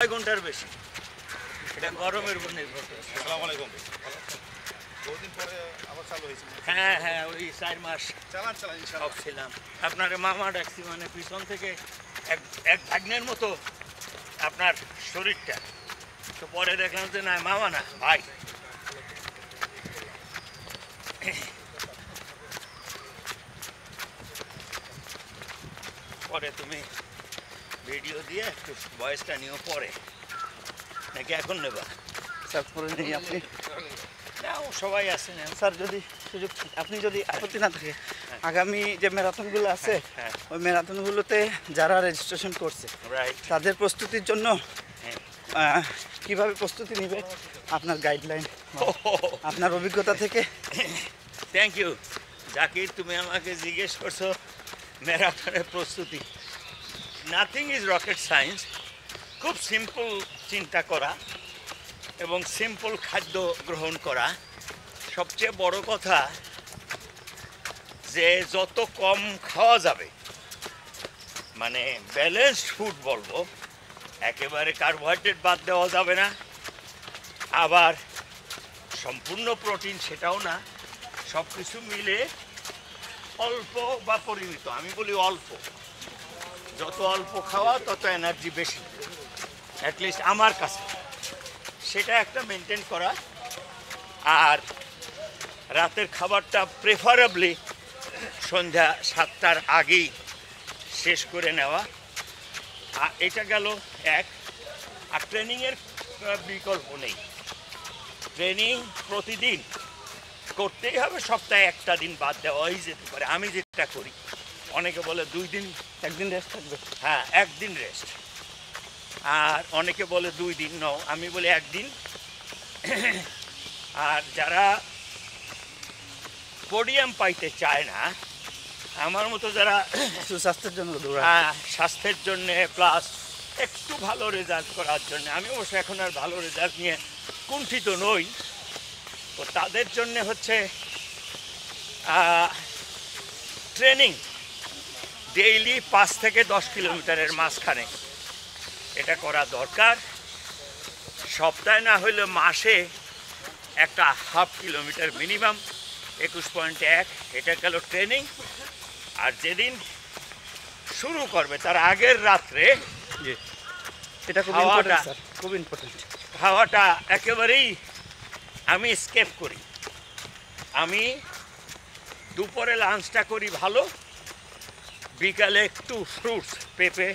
6 ঘন্টার বেশি। এটা গরমের উপর নির্ভর করে। আসসালামু আলাইকুম। বহুদিন পরে আবার চালু হয়েছে। হ্যাঁ হ্যাঁ, ওই 4 মাস চালান ইনশাআল্লাহ। ছিলাম। আপনার মামা ডাকছি, মানে পিছন থেকে এক এক ভাগ্নের মতো আপনার শরীরটা। তো পরে দেখলাম যে না, মামা না, ভাই। পরে তুমি ভিডিও দিয়ে একটু বয়সটা নিয়েও পরে নাকি এখন নেবা? স্যার পরে নেই আপনি? না, সবাই আছে না স্যার যদি সুযোগ আপনি যদি আপত্তি না থাকে, আগামী যে ম্যারাথনগুলো আছে হ্যাঁ। ওই ম্যারাথনগুলোতে যারা রেজিস্ট্রেশন করছে রাইট। তাদের প্রস্তুতির জন্য হ্যাঁ। কিভাবে প্রস্তুতি নেবে আপনার গাইডলাইন, আপনার অভিজ্ঞতা থেকে? থ্যাংক ইউ জাকির, তুমি আমাকে জিজ্ঞেস করছো ম্যারাথনের প্রস্তুতি। Nothing is rocket science. খুব সিম্পল চিন্তা করা এবং সিম্পল খাদ্য গ্রহণ করা। সবচেয়ে বড় কথা যে যত কম খাওয়া যাবে, মানে ব্যালেন্সড ফুড বলবো, একেবারে কার্বোহাইড্রেট বাদ দেওয়া যাবে না, আবার সম্পূর্ণ প্রোটিন সেটাও না, সব কিছু মিলে অল্প বা পরিমিত। আমি বলি অল্প, যত অল্প খাওয়া তত এনার্জি বেশি, অ্যাটলিস্ট আমার কাছে সেটা একটা মেনটেন করা। আর রাতের খাবারটা প্রেফারেবলি সন্ধ্যা 7টার আগেই শেষ করে নেওয়া। আর এটা গেল এক। আর ট্রেনিংয়ের বিকল্প নেই। ট্রেনিং প্রতিদিন করতেই হবে, সপ্তাহে একটা দিন বাদ দেওয়াই যেতে পারে। আমি যেটা করি, অনেকে বলে 2 দিন, একদিন রেস্ট থাকবে। হ্যাঁ, 1 দিন রেস্ট। আর অনেকে বলে 2 দিন। ন, আমি বলি 1 দিন। আর যারা পোডিয়াম পাইতে চায় না, আমার মতো যারা সুস্বাস্থ্যের জন্য স্বাস্থ্যের জন্যে প্লাস একটু ভালো রেজাল্ট করার জন্য, আমি অবশ্য এখন আর ভালো রেজাল্ট নিয়ে কুণ্ঠিত নই, তো তাদের জন্যে হচ্ছে ট্রেনিং ডেইলি 5 থেকে 10 কিলোমিটারের মাঝখানে এটা করা দরকার। সপ্তাহে না হইলে মাসে একটা 1/2 কিলোমিটার মিনিমাম, 21.1। এটা গেল ট্রেনিং। আর যেদিন শুরু করবে তার আগের রাত্রে এটা খুব খাওয়াটা- ইম্পর্টেন্ট স্যার, খুব ইম্পর্টেন্ট। খাওয়াটা একেবারেই আমি স্কেপ করি। আমি দুপুরে লাঞ্চটা করি ভালো, বিকালে একটু ফ্রুটস, পেঁপে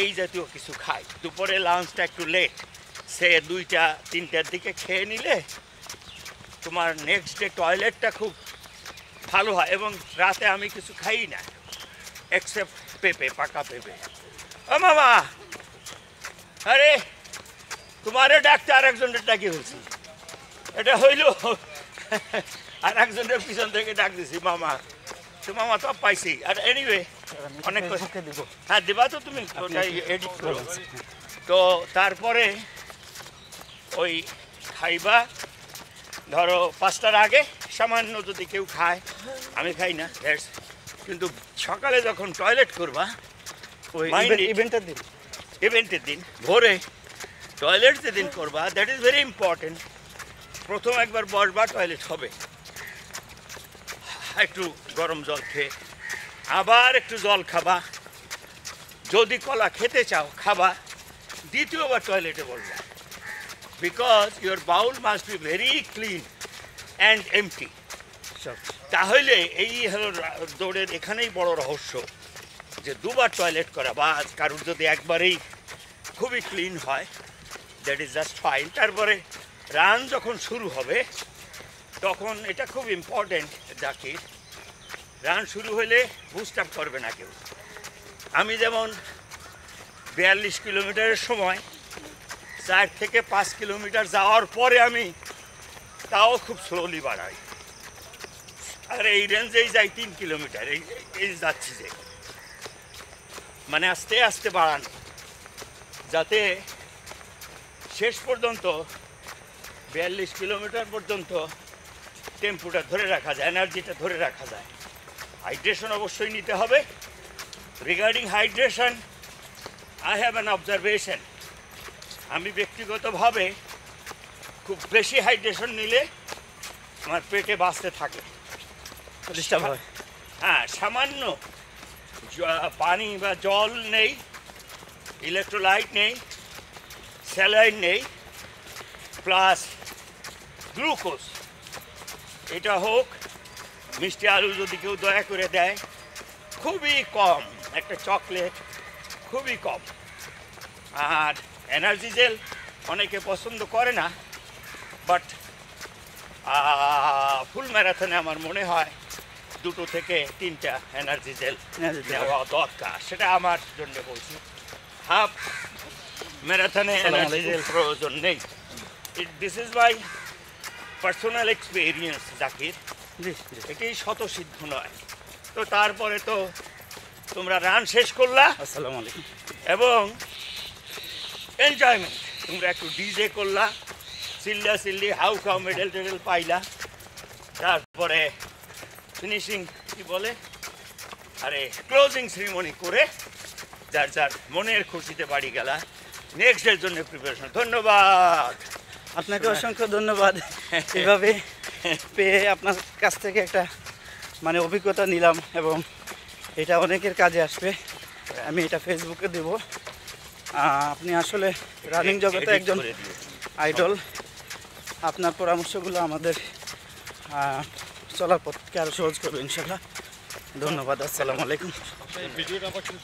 এই জাতীয় কিছু খাই। দুপুরে লাঞ্চটা একটু লেট, সে 2টা-3টার দিকে খেয়ে নিলে তোমার নেক্সট ডে টয়লেটটা খুব ভালো হয়। এবং রাতে আমি কিছু খাই না এক্সেপ্ট পেঁপে, পাকা পেঁপে। ও মামা, আরে তোমারে ডাকতে আর একজনের ডাকি হয়েছি, এটা হইল আর একজনের পিছন থেকে ডাক দিছি মামা। তো মামা তো পাইছি। আর এনিওয়ে অনেক দিব। হ্যাঁ, দেবা তো, তুমি ওটাই এডিট করো। তো তারপরে ওই খাইবা ধরো 5টার আগে, সামান্য যদি কেউ খায়, আমি খাই না, কিন্তু সকালে যখন টয়লেট করবা, ওই Mind it. ইভেন্টের দিন ইভেন্টের দিন ভোরে টয়লেট যেদিন করবা, দ্যাট ইজ ভেরি ইম্পর্টেন্ট। প্রথম একবার বসবা, টয়লেট হবে, একটু গরম জল খেয়ে আবার একটু জল খাবা, যদি কলা খেতে চাও খাবা, দ্বিতীয়বার টয়লেটে বসবা, because your bowl must be very clean and empty. তাহলে এই হলো দৌড়ের এখানেই বড় রহস্য, যে 2বার টয়লেট করা, বা কারোর যদি একবারেই খুবই ক্লিন হয়, দ্যাট ইজ জাস্ট ফাইন। তারপরে রান যখন শুরু হবে তখন এটা খুব ইম্পর্টেন্ট জাকির, রান শুরু হলে বুস্ট আপ করবে না কেউ। আমি যেমন 42 কিলোমিটারের সময় 4 থেকে 5 কিলোমিটার যাওয়ার পরে আমি তাও খুব স্লোলি বাড়াই। আর এই রেঞ্জেই যাই 3 কিলোমিটার, এই যাচ্ছি যে, মানে আস্তে আস্তে বাড়ানো, যাতে শেষ পর্যন্ত 42 কিলোমিটার পর্যন্ত টেম্পোটা ধরে রাখা যায়, এনার্জিটা ধরে রাখা যায়। হাইড্রেশন অবশ্যই নিতে হবে। Regarding hydration, I have an observation. আমি ব্যক্তিগতভাবে খুব বেশি হাইড্রেশন নিলে আমার পেটে বাঁচতে থাকে। ডিস্টার্ব হয়। হ্যাঁ, সামান্য পানি বা জল নেই, ইলেকট্রোলাইট নেই, স্যালাইন নেই, প্লাস গ্লুকোজ, এটা হোক, মিষ্টি আলু যদি কেউ দয়া করে দেয়, খুবই কম, একটা চকলেট খুবই কম। আর এনার্জি জেল অনেকে পছন্দ করে না, বাট ফুল ম্যারাথনে আমার মনে হয় 2 থেকে 3টা এনার্জি জেল Energy gel। নেওয়া দরকার, সেটা আমার জন্য বলছি। হাফ ম্যারাথনে এনার্জি জেল প্রয়োজন নেই। This is my personal experience Zakir, জি জি। এটি শতসিদ্ধ নয়। তো তারপরে তো তোমরা রান শেষ করলা আসসালামু আলাইকুম। এবং এনজয়মেন্ট, তোমরা একটু ডিজে করলা, চিল্লি হাউ খাও মেডেল টেডেল পাইলা, তারপরে ফিনিশিং কি বলে, আরে ক্লোজিং সেরিমনি করে যার যার মনের খুশিতে বাড়ি গেলা, নেক্সট ডের জন্য প্রিপারেশন। ধন্যবাদ। আপনাকে অসংখ্য ধন্যবাদ। এভাবে পেয়ে আপনার কাছ থেকে একটা মানে অভিজ্ঞতা নিলাম এবং এটা অনেকের কাজে আসবে। আমি এটা ফেসবুকে দেব। আপনি আসলে রানিং জগতে Edit একজন করে দিও। আইডল। আপনার পরামর্শগুলো আমাদের চলার পথকে আরও সহজ করবে ইনশাল্লাহ। ধন্যবাদ। আসসালামু আলাইকুম। ভিডিওটা আবার